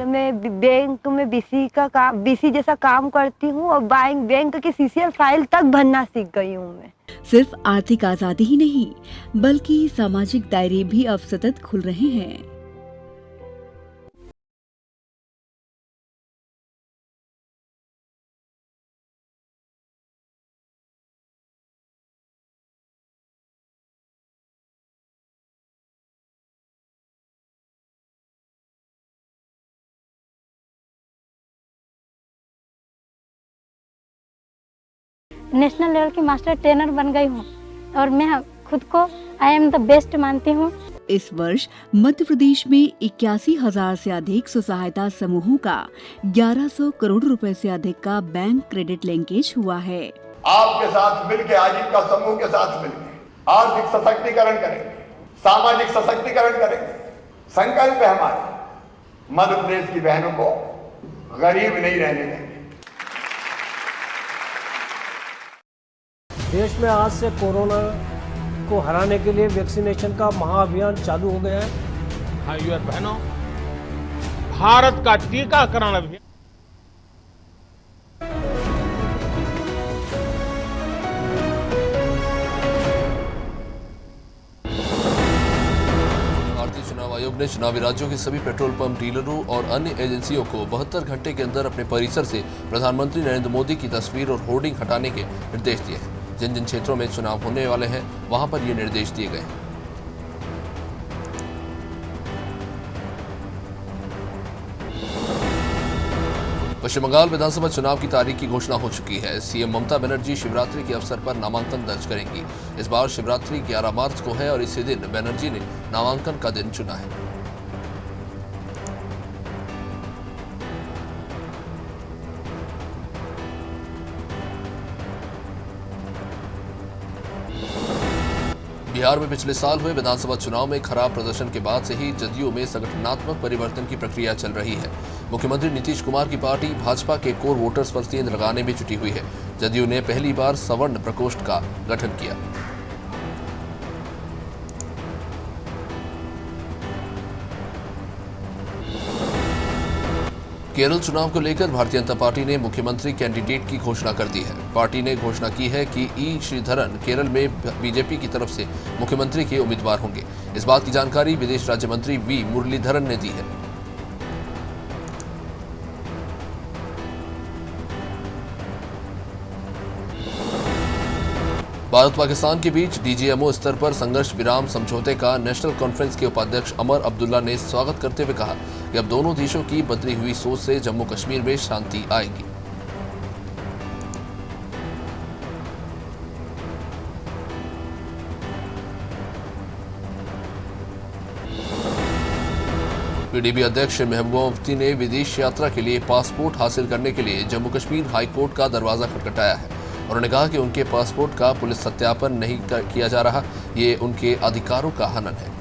और मैं बैंक में बीसी जैसा काम करती हूँ और बैंक की सीसीएल फाइल तक भरना सीख गई हूँ मैं। सिर्फ आर्थिक आजादी ही नहीं बल्कि सामाजिक दायरे भी अब सतत खुल रहे हैं। नेशनल लेवल की मास्टर ट्रेनर बन गई हूँ और मैं खुद को आई एम द बेस्ट मानती हूँ। इस वर्ष मध्य प्रदेश में 81,000 से अधिक स्व सहायता समूहों का 1100 करोड़ रुपए से अधिक का बैंक क्रेडिट लिंकेज हुआ है। आपके साथ मिलकर, आजीविका समूह के साथ मिलकर आर्थिक सशक्तिकरण करेंगे, सामाजिक सशक्तिकरण करेंगे। संकल्प है हमारे मध्य प्रदेश की बहनों को गरीब नहीं रहने देंगे। देश में आज से कोरोना को हराने के लिए वैक्सीनेशन का महाअभियान चालू हो गया है। भाइयों और बहनों, भारत का टीकाकरण अभियान भारतीय चुनाव आयोग ने चुनावी राज्यों के सभी पेट्रोल पंप डीलरों और अन्य एजेंसियों को 72 घंटे के अंदर अपने परिसर से प्रधानमंत्री नरेंद्र मोदी की तस्वीर और होर्डिंग हटाने के निर्देश दिए हैं। जिन जिन क्षेत्रों में चुनाव होने वाले हैं वहां पर ये निर्देश दिए गए हैं। पश्चिम बंगाल विधानसभा चुनाव की तारीख की घोषणा हो चुकी है। सीएम ममता बनर्जी शिवरात्रि के अवसर पर नामांकन दर्ज करेंगी। इस बार शिवरात्रि 11 मार्च को है और इसी दिन बनर्जी ने नामांकन का दिन चुना है। बिहार में पिछले साल हुए विधानसभा चुनाव में खराब प्रदर्शन के बाद से ही जदयू में संगठनात्मक परिवर्तन की प्रक्रिया चल रही है। मुख्यमंत्री नीतीश कुमार की पार्टी भाजपा के कोर वोटर्स पर सेंध लगाने में जुटी हुई है। जदयू ने पहली बार सवर्ण प्रकोष्ठ का गठन किया। केरल चुनाव को लेकर भारतीय जनता पार्टी ने मुख्यमंत्री कैंडिडेट की घोषणा कर दी है। पार्टी ने घोषणा की है कि ई श्रीधरन केरल में बीजेपी की तरफ से मुख्यमंत्री के उम्मीदवार होंगे। इस बात की जानकारी विदेश राज्य मंत्री वी मुरलीधरन ने दी है। भारत पाकिस्तान के बीच डीजीएमओ स्तर पर संघर्ष विराम समझौते का नेशनल कॉन्फ्रेंस के उपाध्यक्ष अमर अब्दुल्ला ने स्वागत करते हुए कहा कि अब दोनों देशों की बदली हुई सोच से जम्मू कश्मीर में शांति आएगी। पीडीपी अध्यक्ष महबूबा मुफ्ती ने विदेश यात्रा के लिए पासपोर्ट हासिल करने के लिए जम्मू कश्मीर हाईकोर्ट का दरवाजा खटखटाया है। उन्होंने कहा कि उनके पासपोर्ट का पुलिस सत्यापन नहीं किया जा रहा, ये उनके अधिकारों का हनन है।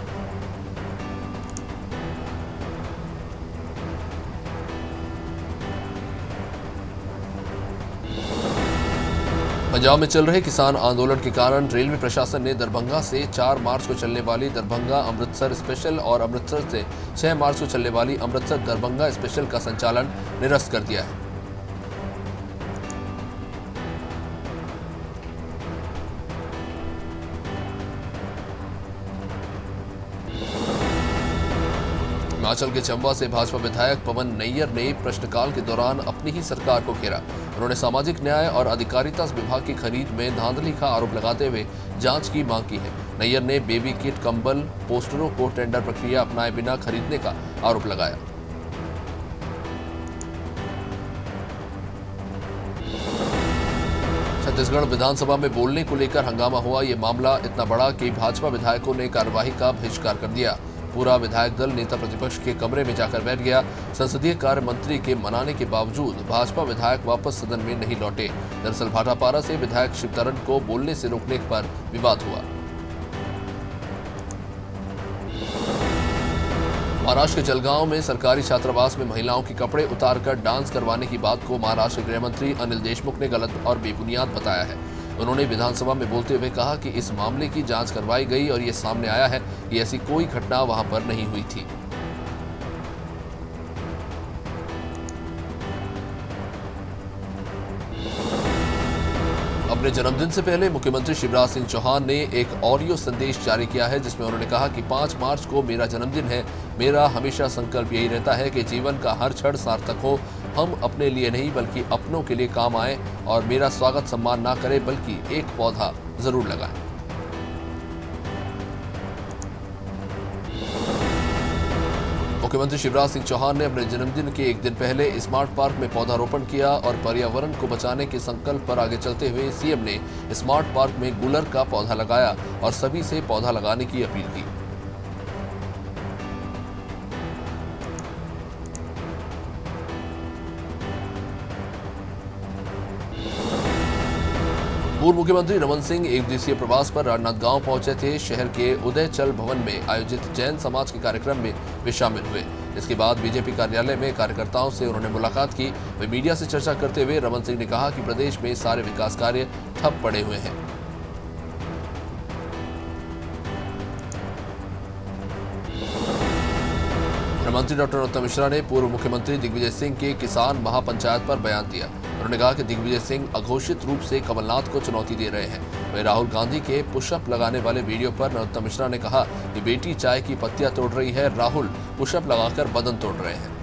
पंजाब में चल रहे किसान आंदोलन के कारण रेलवे प्रशासन ने दरभंगा से 4 मार्च को चलने वाली दरभंगा अमृतसर स्पेशल और अमृतसर से 6 मार्च को चलने वाली अमृतसर दरभंगा स्पेशल का संचालन निरस्त कर दिया है। हिमाचल के चंबा से भाजपा विधायक पवन नैयर ने प्रश्नकाल के दौरान अपनी ही सरकार को घेरा। उन्होंने सामाजिक न्याय और अधिकारिता विभाग की खरीद में धांधली का आरोप लगाते हुए जांच की मांग की है। नैयर ने बेबी किट, कंबल, पोस्टरों को टेंडर प्रक्रिया अपनाए बिना खरीदने का आरोप लगाया। छत्तीसगढ़ विधानसभा में बोलने को लेकर हंगामा हुआ। ये मामला इतना बड़ा कि भाजपा विधायकों ने कार्यवाही का बहिष्कार कर दिया। पूरा विधायक दल नेता प्रतिपक्ष के कमरे में जाकर बैठ गया। संसदीय कार्य मंत्री के मनाने के बावजूद भाजपा विधायक वापस सदन में नहीं लौटे। दरअसल भाटापारा से विधायक शिवतरण को बोलने से रोकने पर विवाद हुआ। महाराष्ट्र के जलगांव में सरकारी छात्रावास में महिलाओं के कपड़े उतारकर डांस करवाने की बात को महाराष्ट्र गृह मंत्री अनिल देशमुख ने गलत और बेबुनियाद बताया है। उन्होंने विधानसभा में बोलते हुए कहा कि इस मामले की जांच करवाई गई और ये सामने आया है कि ऐसी कोई घटना वहां पर नहीं हुई थी। अपने जन्मदिन से पहले मुख्यमंत्री शिवराज सिंह चौहान ने एक ऑडियो संदेश जारी किया है, जिसमें उन्होंने कहा कि 5 मार्च को मेरा जन्मदिन है। मेरा हमेशा संकल्प यही रहता है कि जीवन का हर क्षण सार्थक हो। हम अपने लिए नहीं बल्कि अपनों के लिए काम आए और मेरा स्वागत सम्मान ना करे बल्कि एक पौधा जरूर लगाएं। मुख्यमंत्री शिवराज सिंह चौहान ने अपने जन्मदिन के एक दिन पहले स्मार्ट पार्क में पौधारोपण किया और पर्यावरण को बचाने के संकल्प पर आगे चलते हुए सीएम ने स्मार्ट पार्क में गुलर का पौधा लगाया और सभी से पौधा लगाने की अपील की। पूर्व मुख्यमंत्री रमन सिंह एक दिवसीय प्रवास पर राजनांदगांव पहुंचे थे। शहर के उदयचल भवन में आयोजित जैन समाज के कार्यक्रम में वे शामिल हुए। इसके बाद बीजेपी कार्यालय में कार्यकर्ताओं से उन्होंने मुलाकात की। वे मीडिया से चर्चा करते हुए रमन सिंह ने कहा कि प्रदेश में सारे विकास कार्य ठप पड़े हुए हैं। मंत्री डॉक्टर नरोत्तम मिश्रा ने पूर्व मुख्यमंत्री दिग्विजय सिंह के किसान महापंचायत पर बयान दिया। उन्होंने कहा कि दिग्विजय सिंह अघोषित रूप से कमलनाथ को चुनौती दे रहे हैं। वहीं राहुल गांधी के पुशअप लगाने वाले वीडियो पर नरोत्तम मिश्रा ने कहा कि बेटी चाय की पत्तियां तोड़ रही है, राहुल पुशअप लगाकर बदन तोड़ रहे हैं।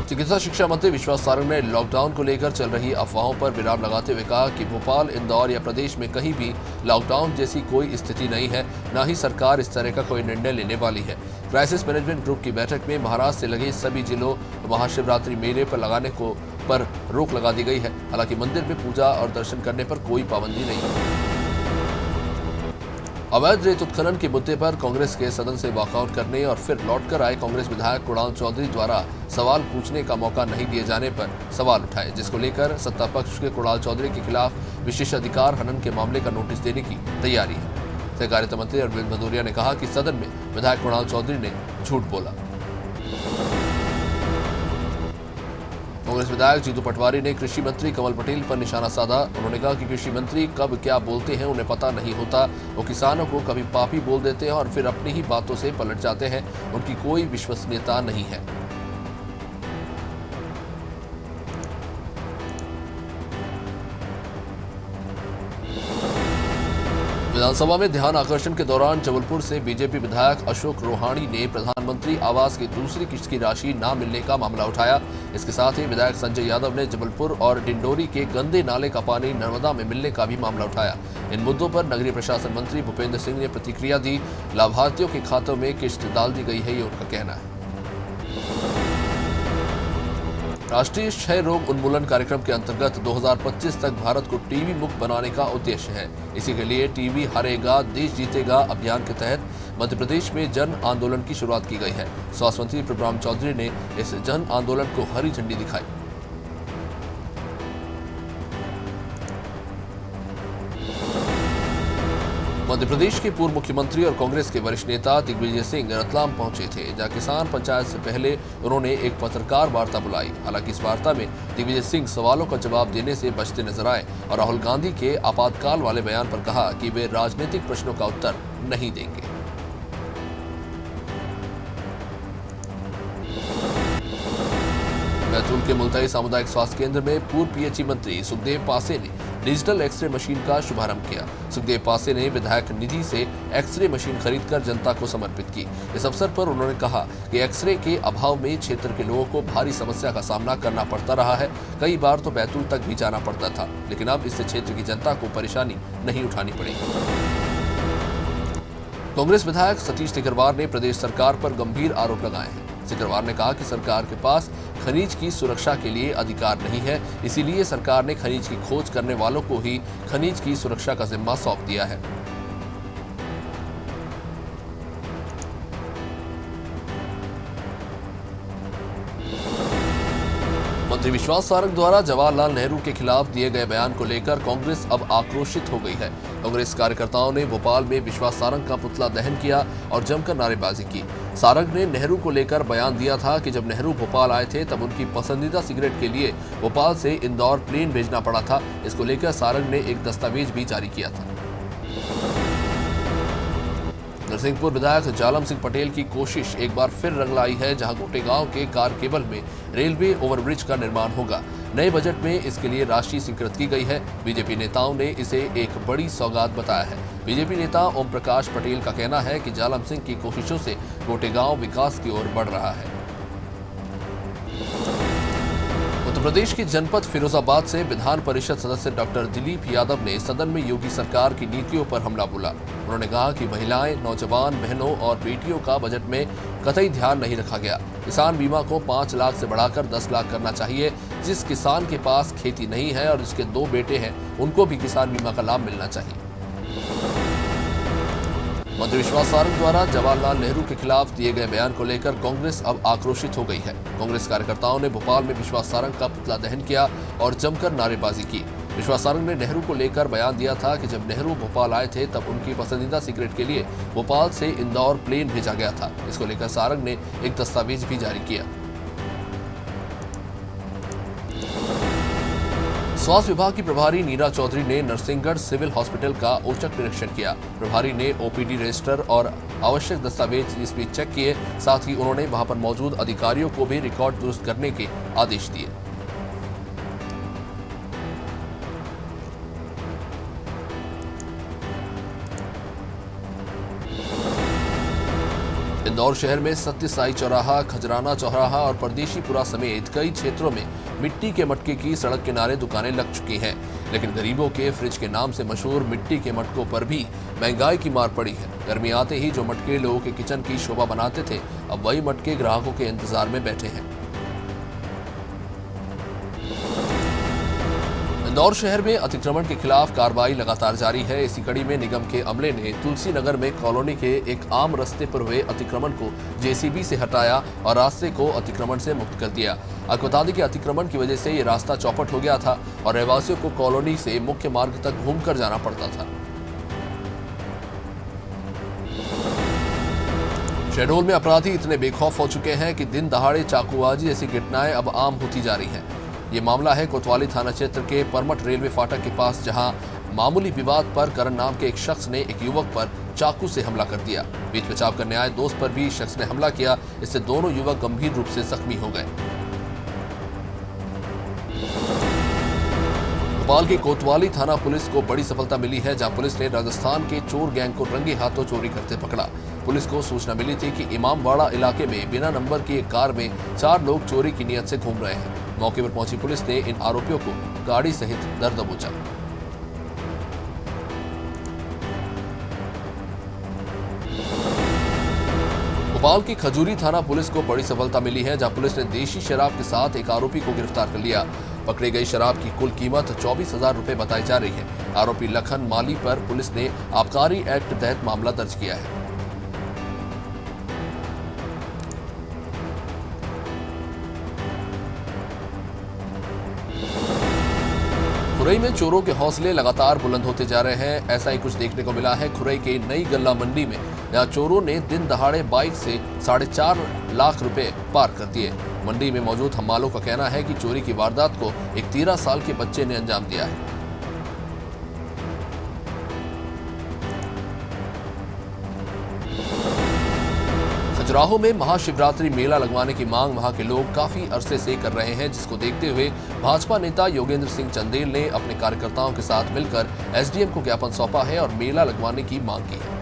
चिकित्सा शिक्षा मंत्री विश्वास सारंग ने लॉकडाउन को लेकर चल रही अफवाहों पर विराम लगाते हुए कहा कि भोपाल, इंदौर या प्रदेश में कहीं भी लॉकडाउन जैसी कोई स्थिति नहीं है, न ही सरकार इस तरह का कोई निर्णय लेने वाली है। क्राइसिस मैनेजमेंट ग्रुप की बैठक में महाराष्ट्र से लगे सभी जिलों महाशिवरात्रि मेले पर रोक लगा दी गई है। हालांकि मंदिर में पूजा और दर्शन करने पर कोई पाबंदी नहीं है। अवैध रेत उत्खनन के मुद्दे पर कांग्रेस के सदन से वॉकआउट करने और फिर लौटकर आए कांग्रेस विधायक कुणाल चौधरी द्वारा सवाल पूछने का मौका नहीं दिए जाने पर सवाल उठाए, जिसको लेकर सत्ता पक्ष के कुणाल चौधरी के खिलाफ विशेषाधिकार हनन के मामले का नोटिस देने की तैयारी है। सहकारिता मंत्री अरविंद भदौरिया ने कहा कि सदन में विधायक कुणाल चौधरी ने झूठ बोला। कांग्रेस विधायक जीतू पटवारी ने कृषि मंत्री कमल पटेल पर निशाना साधा। उन्होंने कहा कि कृषि मंत्री कब क्या बोलते हैं उन्हें पता नहीं होता। वो किसानों को कभी पापी बोल देते हैं और फिर अपनी ही बातों से पलट जाते हैं। उनकी कोई विश्वसनीयता नहीं है। विधानसभा में ध्यान आकर्षण के दौरान जबलपुर से बीजेपी विधायक अशोक रोहाणी ने प्रधानमंत्री आवास की दूसरी किस्त की राशि न मिलने का मामला उठाया। इसके साथ ही विधायक संजय यादव ने जबलपुर और डिंडोरी के गंदे नाले का पानी नर्मदा में मिलने का भी मामला उठाया। इन मुद्दों पर नगरीय प्रशासन मंत्री भूपेंद्र सिंह ने प्रतिक्रिया दी। लाभार्थियों के खातों में किस्त डाल दी गई है, ये उनका कहना है। राष्ट्रीय क्षय रोग उन्मूलन कार्यक्रम के अंतर्गत 2025 तक भारत को टीबी मुक्त बनाने का उद्देश्य है। इसी के लिए टीबी हरेगा देश जीतेगा अभियान के तहत मध्य प्रदेश में जन आंदोलन की शुरुआत की गई है। स्वास्थ्य मंत्री प्रभुराम चौधरी ने इस जन आंदोलन को हरी झंडी दिखाई। मध्य प्रदेश के पूर्व मुख्यमंत्री और कांग्रेस के वरिष्ठ नेता दिग्विजय सिंह रतलाम पहुंचे थे, जहां किसान पंचायत से पहले उन्होंने एक पत्रकार वार्ता बुलाई। हालांकि इस वार्ता में दिग्विजय सिंह सवालों का जवाब देने से बचते नजर आए और राहुल गांधी के आपातकाल वाले बयान पर कहा कि वे राजनीतिक प्रश्नों का उत्तर नहीं देंगे। बैतूल के मुल्ताई सामुदायिक स्वास्थ्य केंद्र में पूर्व पीएचई मंत्री सुखदेव पासे ने डिजिटल एक्सरे मशीन का शुभारंभ किया। सुखदेव पासे ने विधायक निधि से एक्सरे मशीन खरीदकर जनता को समर्पित की। इस अवसर पर उन्होंने कहा कि एक्सरे के अभाव में क्षेत्र के लोगों को भारी समस्या का सामना करना पड़ता रहा है। कई बार तो बैतूल तक भी जाना पड़ता था, लेकिन अब इससे क्षेत्र की जनता को परेशानी नहीं उठानी पड़ेगी। कांग्रेस विधायक सतीश सिकरवार ने प्रदेश सरकार पर गंभीर आरोप लगाए हैं। सिकरवार ने कहा कि सरकार के पास खनिज की सुरक्षा के लिए अधिकार नहीं है, इसीलिए सरकार ने खनिज की खोज करने वालों को ही खनिज की सुरक्षा का जिम्मा सौंप दिया है। मंत्री विश्वास सारंग द्वारा जवाहरलाल नेहरू के खिलाफ दिए गए बयान को लेकर कांग्रेस अब आक्रोशित हो गई है। कांग्रेस कार्यकर्ताओं ने भोपाल में विश्वास सारंग का पुतला दहन किया और जमकर नारेबाजी की। सारंग ने नेहरू को लेकर बयान दिया था कि जब नेहरू भोपाल आए थे तब उनकी पसंदीदा सिगरेट के लिए भोपाल से इंदौर प्लेन भेजना पड़ा था। इसको लेकर सारंग ने एक दस्तावेज भी जारी किया था। नरसिंहपुर विधायक जालम सिंह पटेल की कोशिश एक बार फिर रंग लाई है, जहां गोटेगांव के कार केबल में रेलवे ओवरब्रिज का निर्माण होगा। नए बजट में इसके लिए राशि स्वीकृत की गई है। बीजेपी नेताओं ने इसे एक बड़ी सौगात बताया है। बीजेपी नेता ओम प्रकाश पटेल का कहना है कि जालम सिंह की कोशिशों से गोटेगांव विकास की ओर बढ़ रहा है। उत्तर प्रदेश के जनपद फिरोजाबाद से विधान परिषद सदस्य डॉक्टर दिलीप यादव ने सदन में योगी सरकार की नीतियों पर हमला बोला। उन्होंने कहा कि महिलाएं, नौजवान, बहनों और बेटियों का बजट में कतई ध्यान नहीं रखा गया। किसान बीमा को 5 लाख से बढ़ाकर 10 लाख करना चाहिए। जिस किसान के पास खेती नहीं है और जिसके 2 बेटे हैं, उनको भी किसान बीमा का लाभ मिलना चाहिए। मंत्री विश्वास सारंग द्वारा जवाहरलाल नेहरू के खिलाफ दिए गए बयान को लेकर कांग्रेस अब आक्रोशित हो गई है। कांग्रेस कार्यकर्ताओं ने भोपाल में विश्वास सारंग का पुतला दहन किया और जमकर नारेबाजी की। विश्वास सारंग ने नेहरू को लेकर बयान दिया था कि जब नेहरू भोपाल आए थे तब उनकी पसंदीदा सिगरेट के लिए भोपाल से इंदौर प्लेन भेजा गया था। इसको लेकर सारंग ने एक दस्तावेज भी जारी किया। स्वास्थ्य विभाग की प्रभारी नीरा चौधरी ने नरसिंहगढ़ सिविल हॉस्पिटल का औचक निरीक्षण किया। प्रभारी ने ओपीडी रजिस्टर और आवश्यक दस्तावेज भी चेक किए। साथ ही उन्होंने वहां पर मौजूद अधिकारियों को भी रिकॉर्ड दुरुस्त करने के आदेश दिए। इंदौर शहर में सत्य साई चौराहा, खजराना चौराहा और परदेशीपुरा समेत कई क्षेत्रों में मिट्टी के मटके की सड़क किनारे दुकानें लग चुकी हैं, लेकिन गरीबों के फ्रिज के नाम से मशहूर मिट्टी के मटकों पर भी महंगाई की मार पड़ी है। गर्मी आते ही जो मटके लोगों के किचन की शोभा बनाते थे, अब वही मटके ग्राहकों के इंतजार में बैठे हैं। इंदौर शहर में अतिक्रमण के खिलाफ कार्रवाई लगातार जारी है। इसी कड़ी में निगम के अमले ने तुलसी नगर में कॉलोनी के एक आम रास्ते पर हुए अतिक्रमण को जेसीबी से हटाया और रास्ते को अतिक्रमण से मुक्त कर दिया। आपको बता दें कि अतिक्रमण की वजह से ये रास्ता चौपट हो गया था और रहवासियों को कॉलोनी से मुख्य मार्ग तक घूमकर जाना पड़ता था। शहडोल में अपराधी इतने बेखौफ हो चुके हैं कि दिन दहाड़े चाकूबाजी जैसी घटनाएं अब आम होती जा रही हैं। ये मामला है कोतवाली थाना क्षेत्र के परमठ रेलवे फाटक के पास, जहां मामूली विवाद पर करण नाम के एक शख्स ने एक युवक पर चाकू से हमला कर दिया। बीच बचाव करने आए दोस्त पर भी शख्स ने हमला किया। इससे दोनों युवक गंभीर रूप से जख्मी हो गए। भोपाल की कोतवाली थाना पुलिस को बड़ी सफलता मिली है, जहां पुलिस ने राजस्थान के चोर गैंग को रंगे हाथों चोरी करते पकड़ा। पुलिस को सूचना मिली थी कि इमामबाड़ा इलाके में बिना नंबर की एक कार में 4 लोग चोरी की नियत से घूम रहे हैं। मौके पर पहुंची पुलिस ने इन आरोपियों को गाड़ी सहित दर दबोचा। भोपाल की खजूरी थाना पुलिस को बड़ी सफलता मिली है, जहां पुलिस ने देशी शराब के साथ एक आरोपी को गिरफ्तार कर लिया। पकड़ी गई शराब की कुल कीमत 24,000 रुपए बताई जा रही है। आरोपी लखन माली पर पुलिस ने आबकारी एक्ट तहत मामला दर्ज किया है। खुरई में चोरों के हौसले लगातार बुलंद होते जा रहे हैं। ऐसा ही कुछ देखने को मिला है खुरई के नई गल्ला मंडी में, जहां चोरों ने दिन दहाड़े बाइक से 4.5 लाख रुपए पार कर दिए। मंडी में मौजूद हमालों का कहना है कि चोरी की वारदात को एक 13 साल के बच्चे ने अंजाम दिया है। खजुराहो में महाशिवरात्रि मेला लगवाने की मांग वहां के लोग काफी अरसे से कर रहे हैं, जिसको देखते हुए भाजपा नेता योगेंद्र सिंह चंदेल ने अपने कार्यकर्ताओं के साथ मिलकर एसडीएम को ज्ञापन सौंपा है और मेला लगवाने की मांग की है।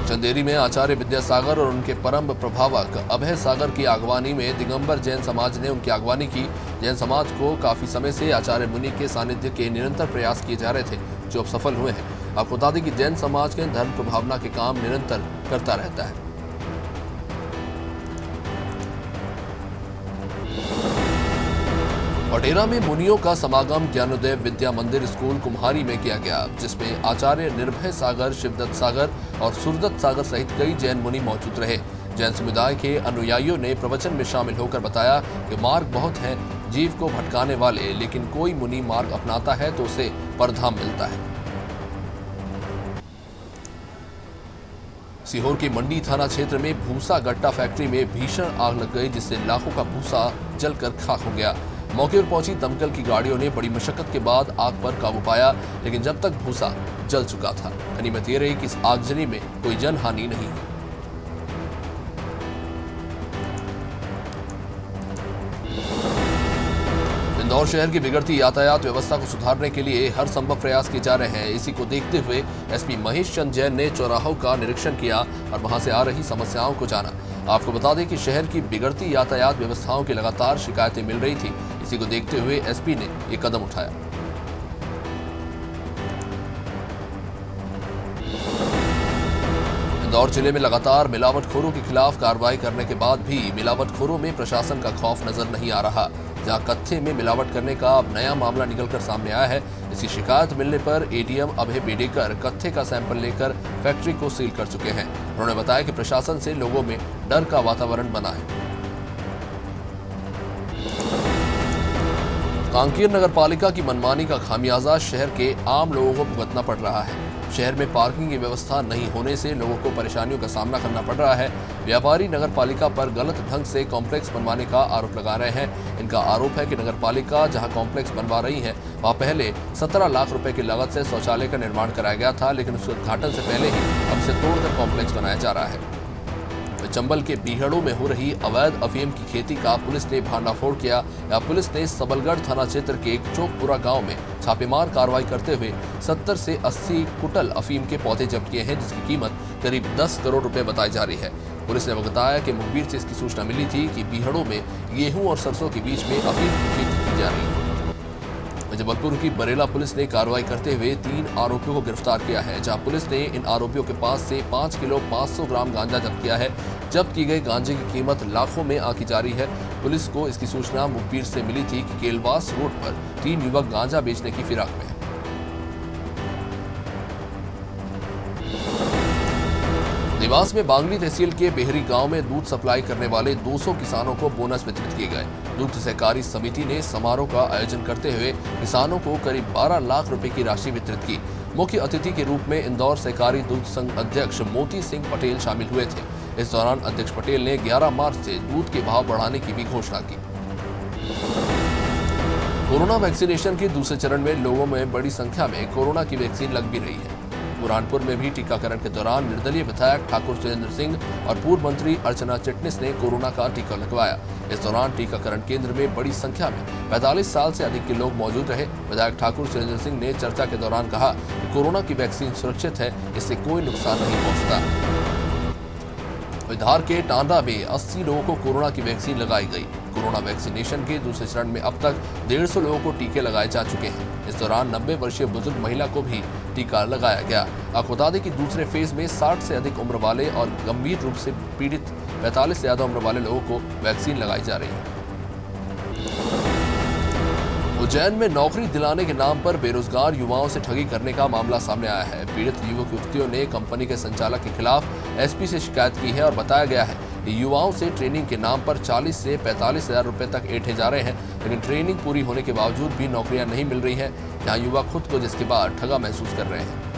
चंदेरी में आचार्य विद्यासागर और उनके परम प्रभावक अभय सागर की अगवानी में दिगंबर जैन समाज ने उनकी अगवानी की। जैन समाज को काफी समय से आचार्य मुनि के सानिध्य के निरंतर प्रयास किए जा रहे थे, जो अब सफल हुए हैं। आपको बता दें कि जैन समाज के धर्म प्रभावना के काम निरंतर करता रहता है। पटेरा में मुनियों का समागम ज्ञानोदय विद्या मंदिर स्कूल कुम्हारी में किया गया, जिसमें आचार्य निर्भय सागर, शिवदत्त सागर और सुरदत्त सागर सहित कई जैन मुनि मौजूद रहे। जैन समुदाय के अनुयायियों ने प्रवचन में शामिल होकर बताया कि मार्ग बहुत हैं जीव को भटकाने वाले, लेकिन कोई मुनि मार्ग अपनाता है तो उसे परधाम मिलता है। सीहोर के मंडी थाना क्षेत्र में भूसा गट्टा फैक्ट्री में भीषण आग लग गई, जिससे लाखों का भूसा जलकर खाक हो गया। मौके पर पहुंची दमकल की गाड़ियों ने बड़ी मशक्कत के बाद आग पर काबू पाया, लेकिन जब तक भूसा जल चुका था। गनीमत ये रही कि इस आगजनी में कोई जनहानि नहीं हुई। इंदौर शहर की बिगड़ती यातायात व्यवस्था को सुधारने के लिए हर संभव प्रयास किए जा रहे हैं। इसी को देखते हुए एसपी महेश चंद जैन ने चौराहों का निरीक्षण किया और वहां से आ रही समस्याओं को जाना। आपको बता दें कि शहर की बिगड़ती यातायात व्यवस्थाओं की लगातार शिकायतें मिल रही थी। इसी को देखते हुए एसपी ने ये कदम उठाया। इंदौर जिले में लगातार मिलावटखोरों के खिलाफ कार्रवाई करने के बाद भी मिलावटखोरों में प्रशासन का खौफ नजर नहीं आ रहा। जहां कत्थे में मिलावट करने का अब नया मामला निकलकर सामने आया है। इसी शिकायत मिलने पर एडीएम अभय बेडेकर कत्थे का सैंपल लेकर फैक्ट्री को सील कर चुके हैं। उन्होंने बताया कि प्रशासन से लोगों में डर का वातावरण बना है। कांकेर नगर पालिका की मनमानी का खामियाजा शहर के आम लोगों को भुगतना पड़ रहा है। शहर में पार्किंग की व्यवस्था नहीं होने से लोगों को परेशानियों का सामना करना पड़ रहा है। व्यापारी नगर पालिका पर गलत ढंग से कॉम्प्लेक्स बनवाने का आरोप लगा रहे हैं। इनका आरोप है कि नगर पालिका जहां कॉम्प्लेक्स बनवा रही है वहां पहले 17 लाख रुपए की लागत से शौचालय का निर्माण कराया गया था, लेकिन उसके उद्घाटन से पहले ही अब से तोड़कर कॉम्प्लेक्स बनाया जा रहा है। चंबल के बीहड़ों में हो रही अवैध अफीम की खेती का पुलिस ने भांडाफोड़ किया। पुलिस ने सबलगढ़ थाना क्षेत्र के चौकपुरा गांव में छापेमार कार्रवाई करते हुए 70 से 80 कुटल अफीम के पौधे जब्त किए हैं, जिसकी कीमत करीब 10 करोड़ रुपए बताई जा रही है। पुलिस ने बताया कि मुखबिर से इसकी सूचना मिली थी कि बीहड़ों में गेहूं और सरसों के बीच में अफीम की खेती की जा रही है। जबलपुर की बरेला पुलिस ने कार्रवाई करते हुए 3 आरोपियों को गिरफ्तार किया है, जहां पुलिस ने इन आरोपियों के पास से 5 किलो 500 ग्राम गांजा जब्त किया है। जब्त की गई गांजे की कीमत लाखों में आंकी जा रही है। पुलिस को इसकी सूचना मुखबिर से मिली थी कि केलवास रोड पर 3 युवक गांजा बेचने की फिराक में हैं। देवास में बांगली तहसील के बेहरी गांव में दूध सप्लाई करने वाले 200 किसानों को बोनस वितरित किए गए। दूध सहकारी समिति ने समारोह का आयोजन करते हुए किसानों को करीब 12 लाख रुपए की राशि वितरित की। मुख्य अतिथि के रूप में इंदौर सहकारी दूध संघ अध्यक्ष मोती सिंह पटेल शामिल हुए थे। इस दौरान अध्यक्ष पटेल ने 11 मार्च से दूध के भाव बढ़ाने की भी घोषणा की। कोरोना वैक्सीनेशन के दूसरे चरण में लोगों में बड़ी संख्या में कोरोना की वैक्सीन लग भी रही है। बुरहानपुर में भी टीकाकरण के दौरान निर्दलीय विधायक ठाकुर सुरेंद्र सिंह और पूर्व मंत्री अर्चना चिटनिस ने कोरोना का टीका लगवाया। इस दौरान टीकाकरण केंद्र में बड़ी संख्या में 45 साल से अधिक के लोग मौजूद रहे। विधायक ठाकुर सुरेंद्र सिंह ने चर्चा के दौरान कहा कि कोरोना की वैक्सीन सुरक्षित है, इससे कोई नुकसान नहीं पहुंचता। धार के टांडा में 80 लोगों को कोरोना की वैक्सीन लगाई गई। कोरोना वैक्सीनेशन के दूसरे चरण में अब तक 150 लोगों को टीके लगाए जा चुके हैं। इस दौरान 90 वर्षीय बुजुर्ग महिला को भी टीका लगाया गया। आपको बता दें कि दूसरे फेज में 60 से अधिक उम्र वाले और गंभीर रूप से पीड़ित 45 से ज्यादा उम्र वाले लोगों को वैक्सीन लगाई जा रही है। उज्जैन में नौकरी दिलाने के नाम पर बेरोजगार युवाओं से ठगी करने का मामला सामने आया है। पीड़ित युवक युवतियों ने कंपनी के संचालक के खिलाफ एसपी से शिकायत की है और बताया गया है कि युवाओं से ट्रेनिंग के नाम पर 40 से 45 हजार रुपए तक ऐंठे जा रहे हैं, लेकिन ट्रेनिंग पूरी होने के बावजूद भी नौकरियां नहीं मिल रही हैं। यहाँ युवा खुद को जिसके बाद ठगा महसूस कर रहे हैं।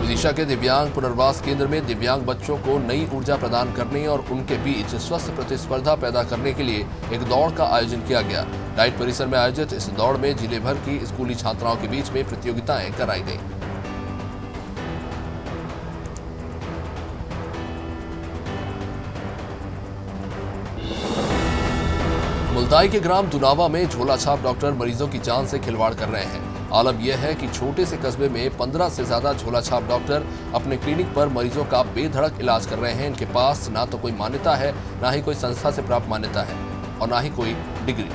विदिशा के दिव्यांग पुनर्वास केंद्र में दिव्यांग बच्चों को नई ऊर्जा प्रदान करने और उनके बीच स्वस्थ प्रतिस्पर्धा पैदा करने के लिए एक दौड़ का आयोजन किया गया। डाइट परिसर में आयोजित इस दौड़ में जिले भर की स्कूली छात्राओं के बीच में प्रतियोगिताएं कराई गई। मुल्ताई के ग्राम दुनावा में झोलाछाप डॉक्टर मरीजों की जान से खिलवाड़ कर रहे हैं। आलम यह है कि छोटे से कस्बे में 15 से ज्यादा झोलाछाप डॉक्टर अपने क्लिनिक पर मरीजों का बेधड़क इलाज कर रहे हैं। इनके पास ना तो कोई मान्यता है, ना ही कोई संस्था से प्राप्त मान्यता है और ना ही कोई डिग्री।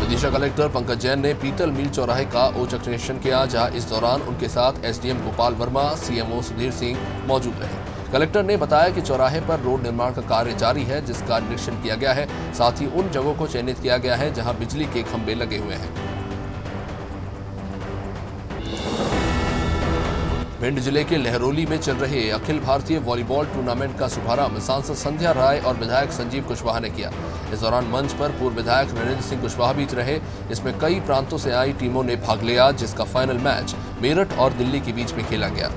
विदिशा कलेक्टर पंकज जैन ने पीतल मिल चौराहे का औचक निरीक्षण किया, जहां इस दौरान उनके साथ एसडीएम गोपाल वर्मा, सीएमओ सुधीर सिंह मौजूद रहे। कलेक्टर ने बताया कि चौराहे पर रोड निर्माण का कार्य जारी है, जिसका निरीक्षण किया गया है। साथ ही उन जगहों को चयनित किया गया है जहां बिजली के खंभे लगे हुए हैं। भिंड जिले के लहरोली में चल रहे अखिल भारतीय वॉलीबॉल टूर्नामेंट का शुभारंभ सांसद संध्या राय और विधायक संजीव कुशवाहा ने किया। इस दौरान मंच पर पूर्व विधायक नरेंद्र सिंह कुशवाहा भी रहे। इसमें कई प्रांतों से आई टीमों ने भाग लिया, जिसका फाइनल मैच मेरठ और दिल्ली के बीच में खेला गया।